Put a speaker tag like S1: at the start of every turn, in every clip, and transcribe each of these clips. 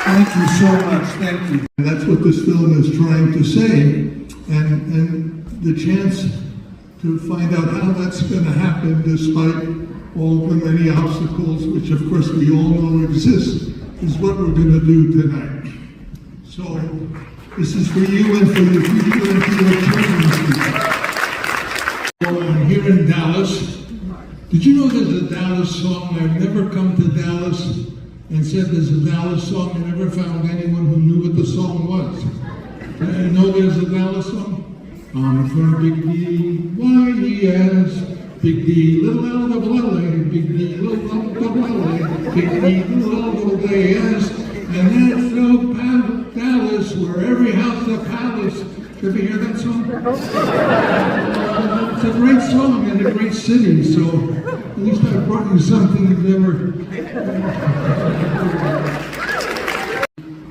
S1: Thank you so much, thank you. That's what this film is trying to say, and the chance to find out how that's going to happen despite all the many obstacles, which of course we all know exist, is what we're going to do tonight. So this is for you and for your future and for your children's future. So I'm here in Dallas. Did you know there's a Dallas song? I've never come to Dallas and said there's a Dallas song. I never found anyone who knew what the song was. You know there's a Dallas song? I'm from Big D, Y-E-S, Big D, little L, double L-A, Big D, little L, double L-A, Big D, little L, double A-S, and that's so Dallas, where every house a palace. Did you ever hear that song? It's a great song and a great city, so at least I brought you something you've never...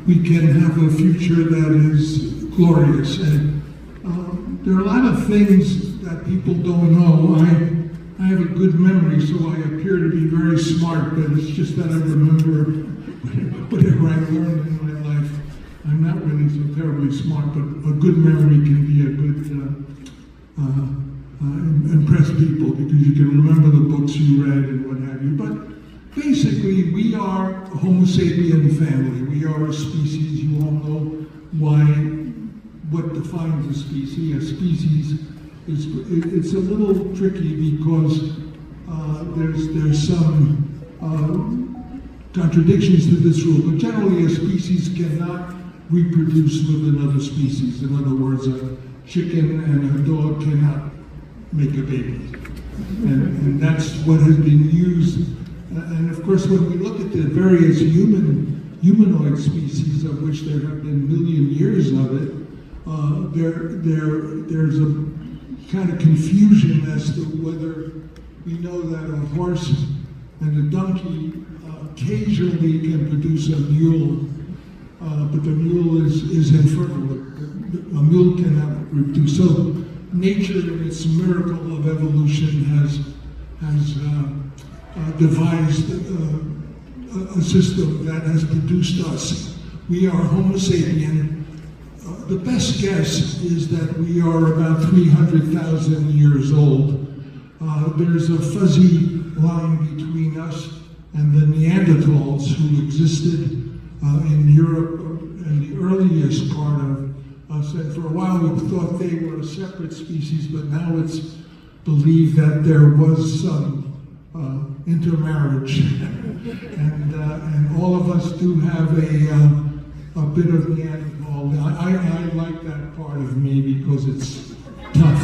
S1: We can have a future that is glorious, and there are a lot of things that people don't know. I have a good memory, so I appear to be very smart, but it's just that I remember whatever I learned in my life. I'm not really so terribly smart, but a good memory can be a good, impress people, because you can remember the books you read and what have you. But basically, we are a Homo sapien family. We are a species. You all know what defines a species. A species is, it's a little tricky because there's some contradictions to this rule, but generally a species cannot reproduce with another species. In other words, a chicken and a dog cannot make a baby. And that's what has been used. And of course, when we look at the various humanoid species, of which there have been million years of it, there's a kind of confusion as to whether we know that a horse and a donkey occasionally can produce a mule, but the mule is infertile. A mule cannot reproduce. So nature, in its miracle of evolution, has devised a system that has produced us. We are Homo sapien. The best guess is that we are about 300,000 years old. There's a fuzzy line between us and the Neanderthals, who existed in Europe in the earliest part of us. And for a while we thought they were a separate species, but now it's believed that there was some intermarriage. and all of us do have a bit of Neanderthal. I like that part of me because it's tough.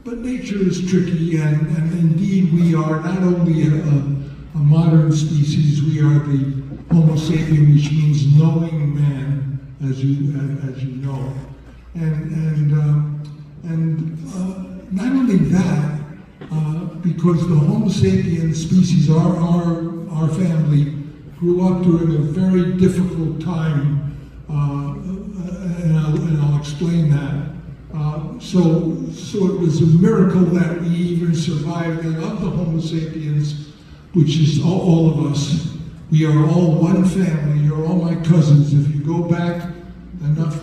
S1: But nature is tricky, and indeed we are not only a modern species, we are the Homo sapien, which means knowing man, as you know. And not only that, because the Homo sapien species, our family, grew up during a very difficult time, and I'll explain that. So it was a miracle that we even survived, and of the Homo sapiens, which is all of us, we are all one family. You're all my cousins. If you go back enough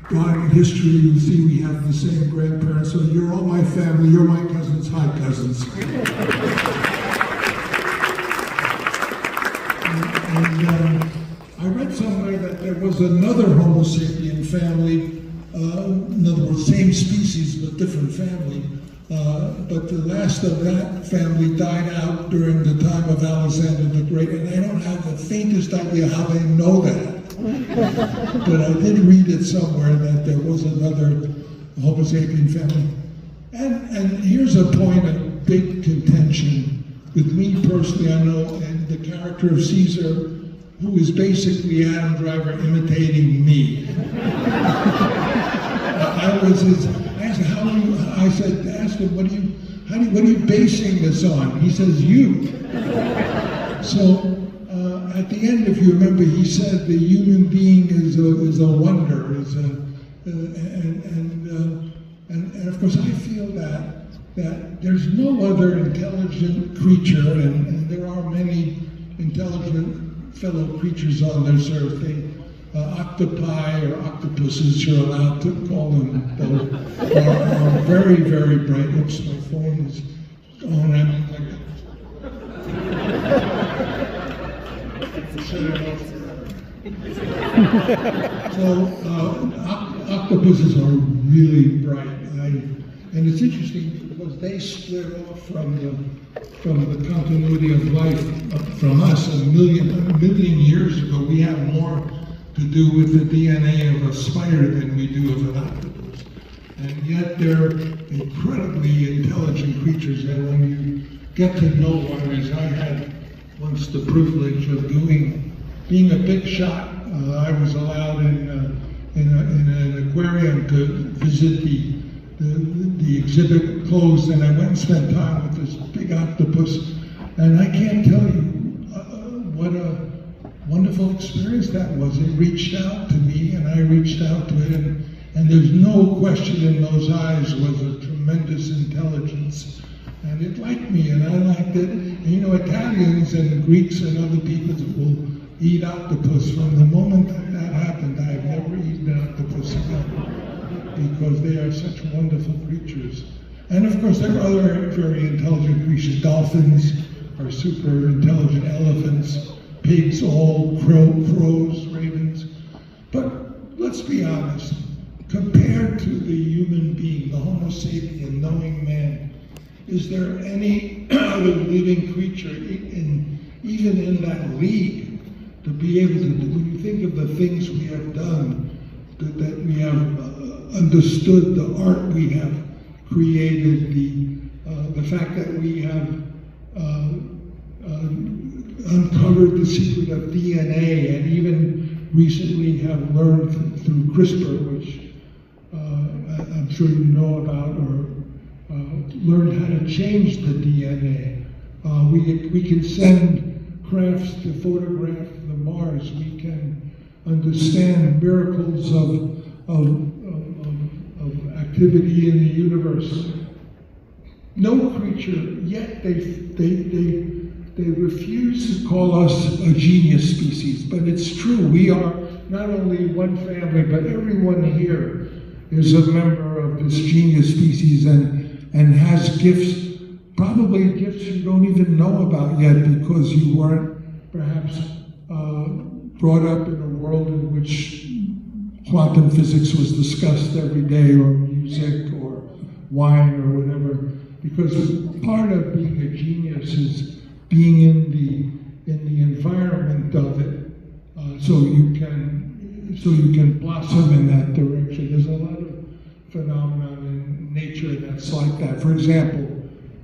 S1: time in history, you see we have the same grandparents. So you're all my family. You're my cousins. Hi, cousins. And I read somewhere that there was another Homo sapien family, in other words, same species but different family, but the last of that family died out during the time of Alexander the Great, and I don't have the faintest idea how they know that. But I did read it somewhere that there was another Homo sapien family. And here's a point of big contention. With me personally, I know, and the character of Caesar, who is basically Adam Driver imitating me. I asked him, what are you basing this on? He says, you. So at the end, if you remember, he said the human being is a wonder, and of course I feel that there's no other intelligent creature, and there are many intelligent fellow creatures on this earth. They, octopi or octopuses, you're allowed to call them, those are very, very bright. Oops, my phone is going on like that. So octopuses are really bright. And it's interesting because they split off from the continuity of life from us a million years ago. We have more to do with the DNA of a spider than we do of an octopus. And yet they're incredibly intelligent creatures, and when you get to know one, as I had once the privilege of being a big shot, I was allowed in an aquarium to visit the exhibit closed, and I went and spent time with this big octopus, and I can't tell you what a wonderful experience that was. It reached out to me, and I reached out to it, and there's no question in those eyes was a tremendous intelligence, and it liked me, and I liked it. And, you know, Italians and Greeks and other people will eat octopus. From the moment that happened, I've never eaten octopus again, because they are such wonderful creatures. And of course, there are other very intelligent creatures. Dolphins are super intelligent, elephants, pigs, all crows, ravens. But let's be honest, compared to the human being, the Homo sapien, knowing man, is there any other living creature, even in that league, to be able to do? When you think of the things we have done, that we have understood, the art we have created, the fact that we have uncovered the secret of DNA, and even recently have learned through CRISPR, which I'm sure you know about, or learned how to change the DNA. We can send crafts to photograph the Mars. We can understand miracles of activity in the universe. No creature, yet they refuse to call us a genius species, but it's true. We are not only one family, but everyone here is a member of this genius species and has gifts, probably gifts you don't even know about yet because you weren't perhaps brought up in a world in which quantum physics was discussed every day, or music, or wine, or whatever. Because part of being a genius is being in the environment of it, so you can blossom in that direction. There's a lot of phenomenon in nature that's like that. For example,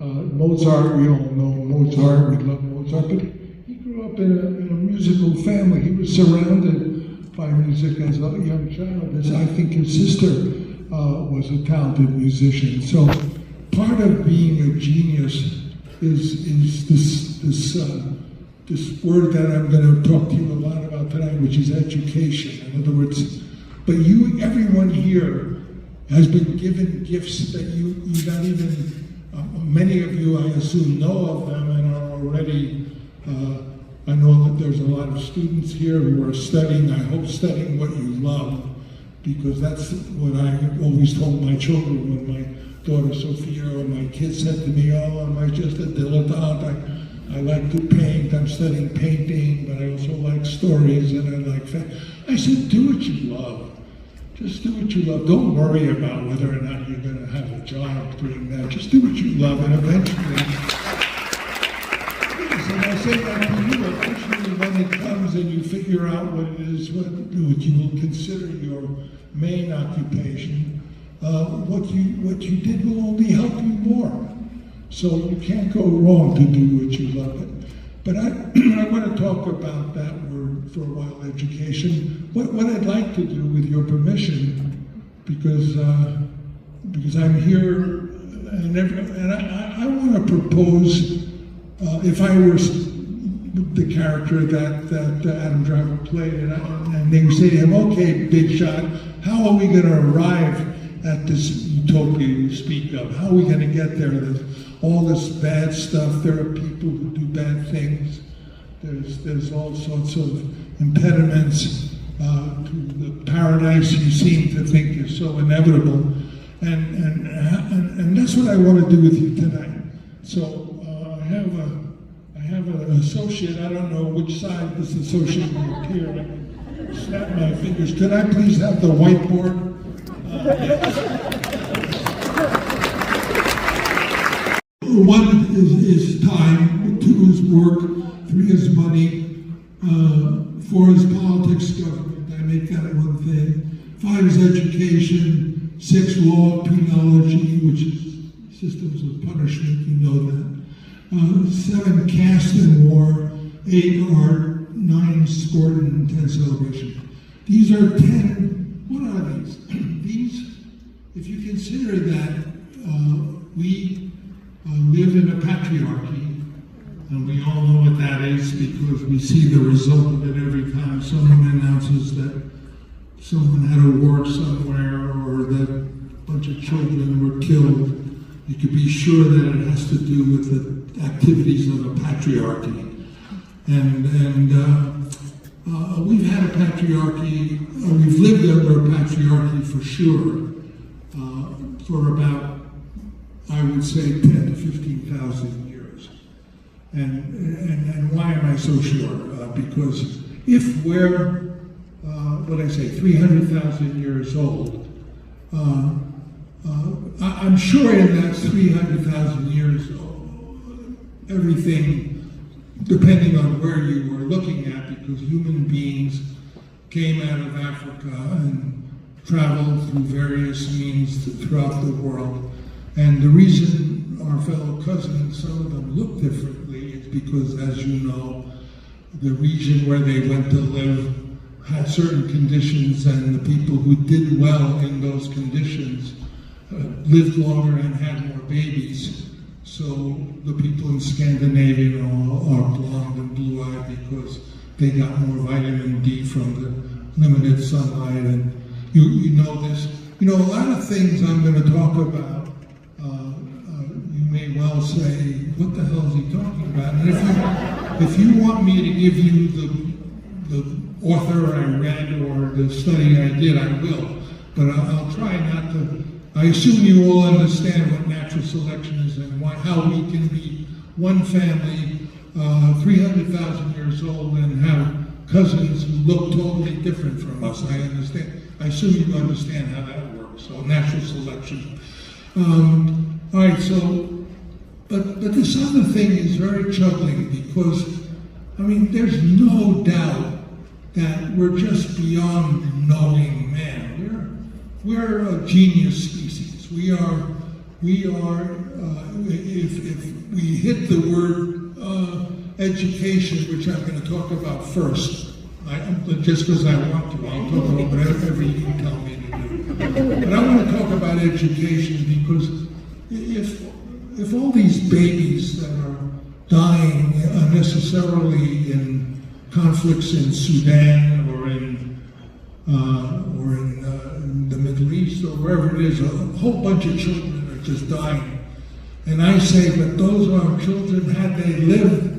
S1: Mozart. We all know Mozart. We love Mozart, but he grew up in a musical family. He was surrounded by music as a young child. As I think his sister was a talented musician. So part of being a genius is this word that I'm going to talk to you a lot about tonight, which is education. In other words, but everyone here has been given gifts that you not even, many of you, I assume, know of them and are already, I know that there's a lot of students here who are studying, I hope studying what you love, because that's what I always told my children when my daughter Sophia or my kids said to me, oh, am I just a dilettante? I like to paint, I'm studying painting, but I also like stories and I like I said, do what you love. Just do what you love. Don't worry about whether or not you're going to have a job doing that. Just do what you love, and eventually, yes, and I say that to you, eventually when it comes and you figure out what it is, what you will consider your main occupation, what you did will only help you more. So you can't go wrong to do what you love it. But I want to talk about that word for a while, education. What I'd like to do, with your permission, because I'm here, and I want to propose, if I were the character that Adam Driver played, and they would say to him, okay, big shot, how are we going to arrive at this utopia you speak of? How are we going to get there? There's all this bad stuff. There are people who do bad things. There's all sorts of impediments to the paradise you seem to think is so inevitable. And that's what I want to do with you tonight. So I have an associate. I don't know which side this associate will appear. I can snap my fingers. Could I please have the whiteboard? One is time, two is work, three is money, four is politics, government. I make that one thing. Five is education, six law, penology, which is systems of punishment, you know that. Seven, caste and war. Eight, art. Nine, sport, and 10, celebration. These are 10. What are these? These, if you consider that we live in a patriarchy, and we all know what that is because we see the result of it every time someone announces that someone had a war somewhere or that a bunch of children were killed. You could be sure that it has to do with the activities of a patriarchy. And we've had a patriarchy, we've lived under a patriarchy for sure, for about, I would say, 10 to 15,000 years. And why am I so sure? Because if we're, 300,000 years old, I'm sure in that 300,000 years, everything, depending on where you were looking at, because human beings came out of Africa and traveled through various means throughout the world. And the reason our fellow cousins, some of them look differently, is because, as you know, the region where they went to live had certain conditions, and the people who did well in those conditions lived longer and had more babies. So the people in Scandinavia are blonde and blue-eyed because they got more vitamin D from the limited sunlight. And you know this. You know, a lot of things I'm going to talk about, you may well say, what the hell is he talking about? And if you want me to give you the author I read or the study I did, I will. But I'll try not to. I assume you all understand what natural selection is and how we can be one family, 300,000 years old, and have cousins who look totally different from us. I understand. I assume you understand how that works. So natural selection. All right. So, but this other thing is very troubling because, I mean, there's no doubt that we're just beyond knowing man. We're a genius species. We are. If we hit the word education, which I'm going to talk about first, just because I want to, I'll talk about whatever you tell me to do. But I want to talk about education because if all these babies that are dying unnecessarily in conflicts in Sudan or in the Middle East or wherever it is, a whole bunch of children are just dying. And I say that those are children, had they lived,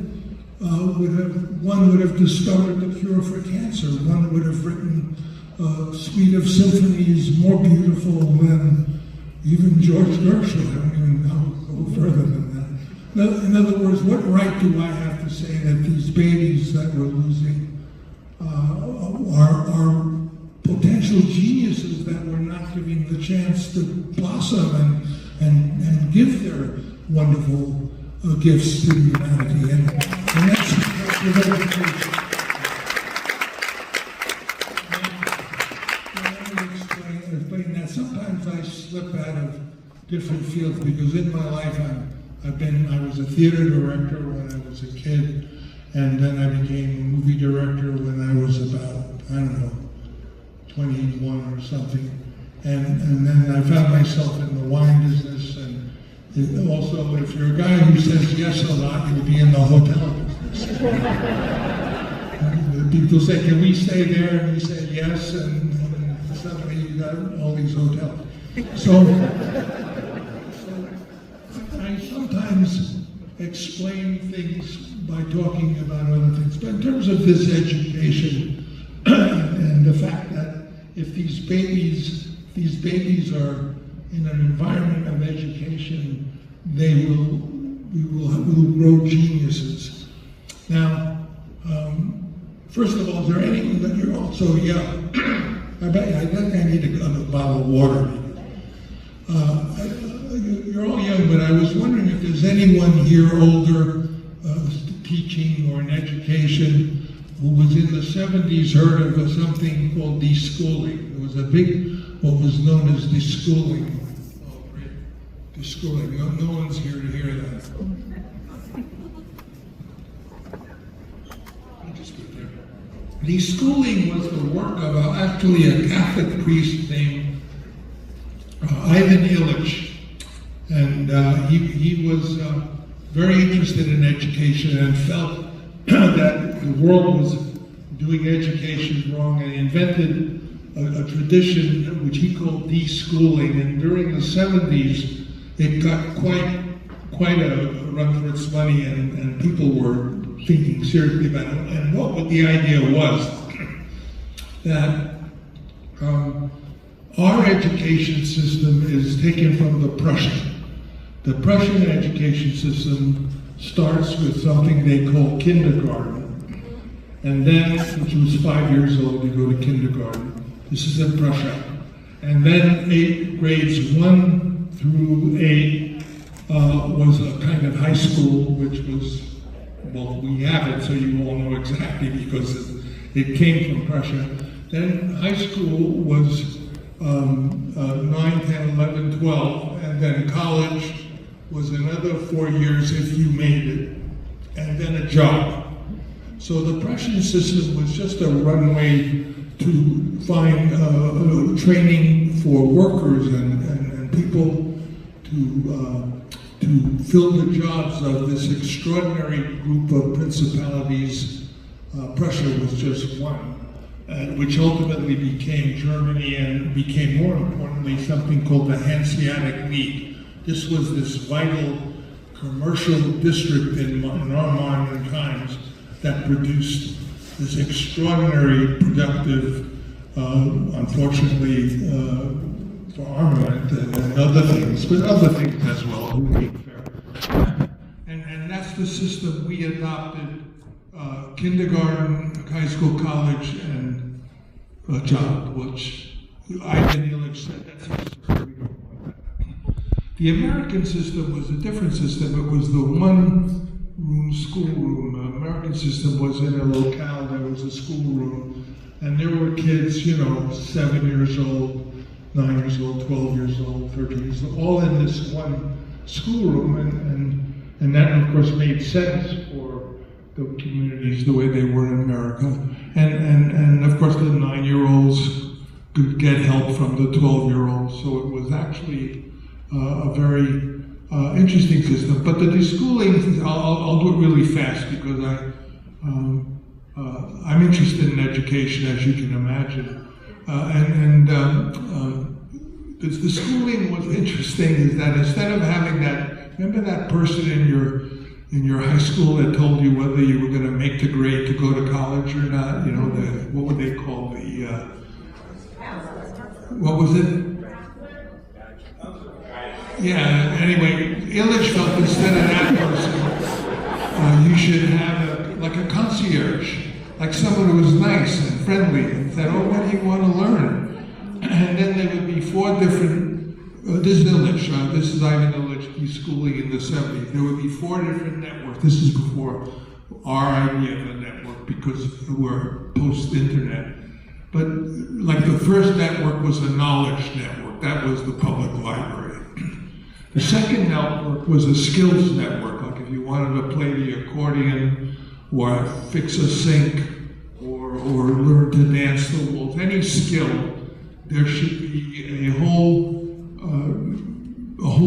S1: one would have discovered the cure for cancer. One would have written a suite of symphonies more beautiful than even George Gershwin. I don't even go further than that. In other words, what right do I have to say that these babies that we're losing are potential geniuses that we're not giving the chance to blossom and give their wonderful gifts to humanity, and that's with education. Let me explain that. Sometimes I slip out of different fields because in my life I was a theater director when I was a kid, and then I became a movie director when I was about, 21 or something. And then I found myself in the wine business, and also, if you're a guy who says yes a lot, you'll be in the hotel business. People say, can we stay there? And you say yes, and suddenly you got all these hotels. So I explain things by talking about other things. But in terms of this education and the fact that if these babies are in an environment of education, we will grow geniuses. Now, first of all, is there anyone that you're all so young? I think I need a bottle of water. You're all young, but I was wondering if there's anyone here older, teaching or in education, who was in the 70s heard of something called deschooling. There was a big, what was known as deschooling. Oh, great. Deschooling. No one's here to hear that. I'll just put there. Deschooling was the work of actually a Catholic priest named Ivan Illich. And he was very interested in education and felt that the world was doing education wrong, and he invented a tradition which he called deschooling. And during the 70s, it got quite a run for its money, and people were thinking seriously about it. And what the idea was that our education system is taken from the Prussian. The Prussian education system starts with something they call kindergarten, and then, which was 5 years old, you go to kindergarten. This is in Prussia. And then grades 1 through 8 was a kind of high school, which was, well, we have it, so you all know exactly because it came from Prussia. Then high school was 9, 10, 11, 12, and then college was another 4 years if you made it, and then a job. So the Prussian system was just a runway to find training for workers and people to fill the jobs of this extraordinary group of principalities. Prussia was just one, which ultimately became Germany and became, more importantly, something called the Hanseatic League. This was this vital commercial district in our modern times that produced this extraordinary, productive, unfortunately, for armament and other things, but other things as well. And that's the system we adopted: kindergarten, high school, college, and a job, which Ivan Illich said that's the system we don't want that. The American system was a different system. It was the one-room schoolroom. The American system was in a locale. There was a schoolroom, and there were kids, 7 years old, 9 years old, 12 years old, 13 years old, all in this one schoolroom, and that, of course, made sense for the communities the way they were in America. And of course, the 9-year-olds could get help from the 12-year-olds, so it was actually a very interesting system. But the deschooling, I'll do it really fast because I'm interested in education, as you can imagine. The schooling was interesting is that instead of having that, remember that person in your high school that told you whether you were going to make the grade to go to college or not? What would they call what was it? Yeah, anyway, Illich felt instead of that person, you should have a concierge, like someone who was nice and friendly and said, oh, what do you want to learn? And then there would be 4 different, this is Illich, this is Ivan Illich, deschooling in the 70s. There would be 4 different networks. This is before our idea of a network because we're post-internet. But like the first network was a knowledge network. That was the public library. The second network was a skills network, like if you wanted to play the accordion or fix a sink or learn to dance the waltz, any skill, there should be a whole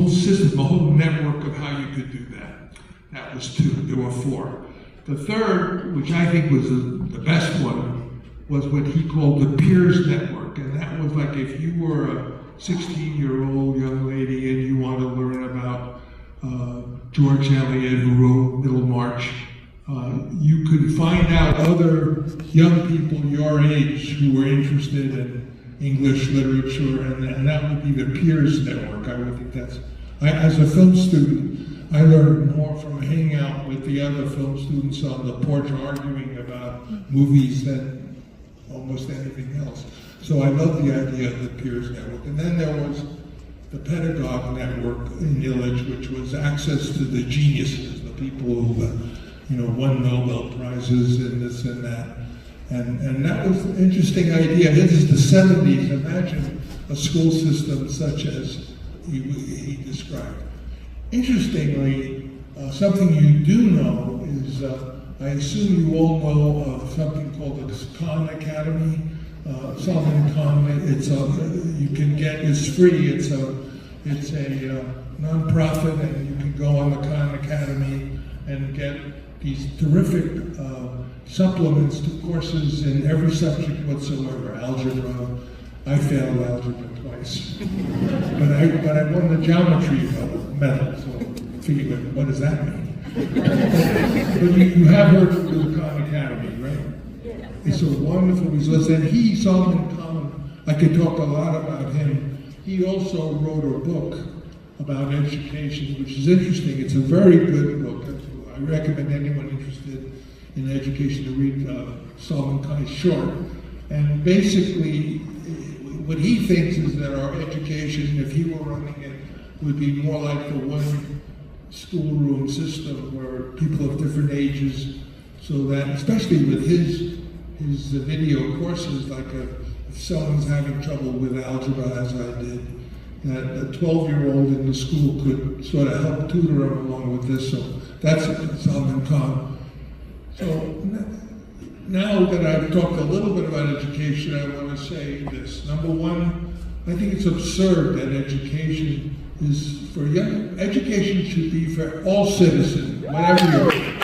S1: system, a whole network of how you could do that. That was 2, there were 4. The third, which I think was the best one, was what he called the peers network, and that was like if you were a 16-year-old young lady and you want to learn about George Eliot, who wrote Middlemarch, you could find out other young people your age who were interested in English literature, and that would be the peers network. I would think as a film student, I learned more from hanging out with the other film students on the porch arguing about movies than almost anything else. So I love the idea of the peers network. And then there was the pedagogue network in Illich, which was access to the geniuses, the people who won Nobel Prizes and this and that. And that was an interesting idea. This is the 70s. Imagine a school system such as he described. Interestingly, something you do know is, I assume you all know of something called the Khan Academy. Solomon Khan, you can get, it's free, it's a non-profit, and you can go on the Khan Academy and get these terrific supplements to courses in every subject whatsoever. Algebra, I failed algebra twice, but I won the geometry medal, so figure, what does that mean? But you have heard of the Khan Academy, right? It's a wonderful resource, and Solomon Khan, I could talk a lot about him. He also wrote a book about education, which is interesting. It's a very good book. I recommend anyone interested in education to read Solomon Khan. It's short. And basically, what he thinks is that our education, if he were running it, would be more like the one schoolroom system where people of different ages, so that, especially with his video courses, like if someone's having trouble with algebra, as I did, that a 12-year-old in the school could sort of help tutor them along with this. So that's Solomon Khan. So now that I've talked a little bit about education, I want to say this. Number one, I think it's absurd that education is for young. Education should be for all citizens, whatever your age.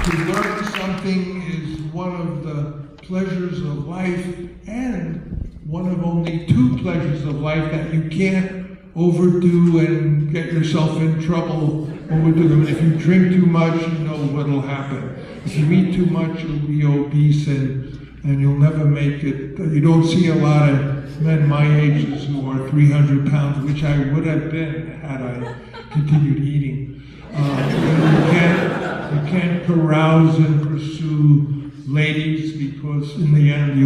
S1: To learn something is one of the pleasures of life, and one of only two pleasures of life that you can't overdo and get yourself in trouble overdo them. If you drink too much, you know what'll happen. If you eat too much, you'll be obese and you'll never make it. You don't see a lot of men my ages who are 300 pounds, which I would have been had I continued eating. You can't carouse and pursue ladies, because in the end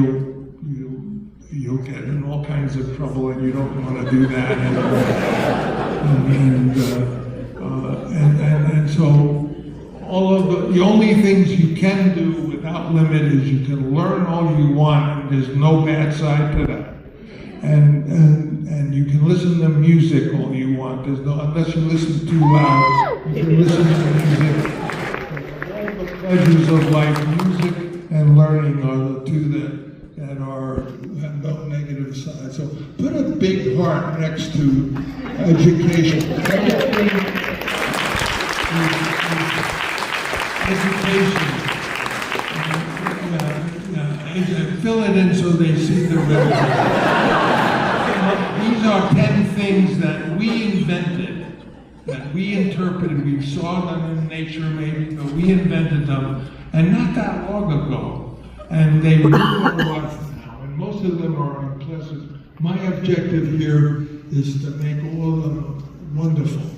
S1: you'll get in all kinds of trouble, and you don't want to do that. And so all of the only things you can do without limit is you can learn all you want, and there's no bad side to that. And you can listen to music all you want. There's no, unless you listen too loud, you can listen to music. All the pleasures of life, music and learning, are the two that have no negative side. So put a big heart next to education. Education. Fill it in so they see the river. These are 10 things that we invented, that we interpreted. We saw them in nature maybe, but we invented them, and not that long ago. And they really are alive now, and most of them are unpleasant. My objective here is to make all of them wonderful,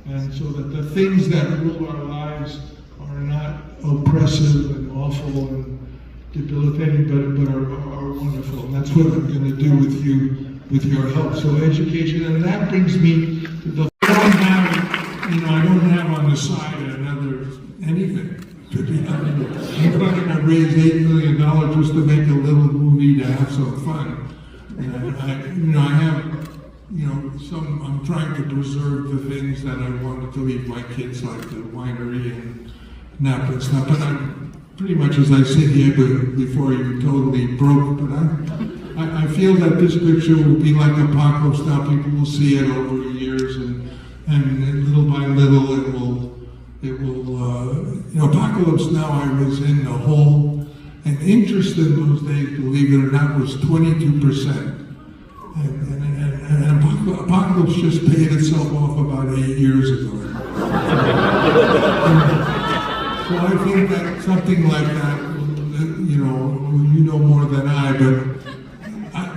S1: and so that the things that rule our lives are not oppressive and awful and debilitating, but are wonderful. And that's what I'm going to do with you, with your help. So education, and that brings me to the. I don't have on the side anything. To be honest, I'm not going to raise $8 million just to make a little movie to have some fun. And I have, I'm trying to preserve the things that I wanted to leave my kids, like the winery and Napa and stuff. But I'm pretty much, as I sit here, before you totally broke. But I feel that this picture will be like Apocalypse Now. People will see it over years, and little by little it will. Apocalypse Now, I was in the hole, and interest in those days, believe it or not, was 22%. And Apocalypse just paid itself off about 8 years ago. So I think that something like that, you know more than I, but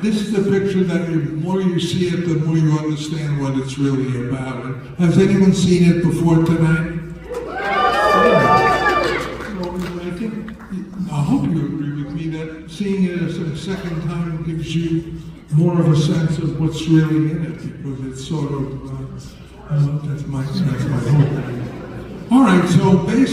S1: this is the picture that the more you see it, the more you understand what it's really about. Has anyone seen it before tonight? I hope you agree with me that seeing it a second time gives you more of a sense of what's really in it, because it's sort of, that's my hope. All right, so basically,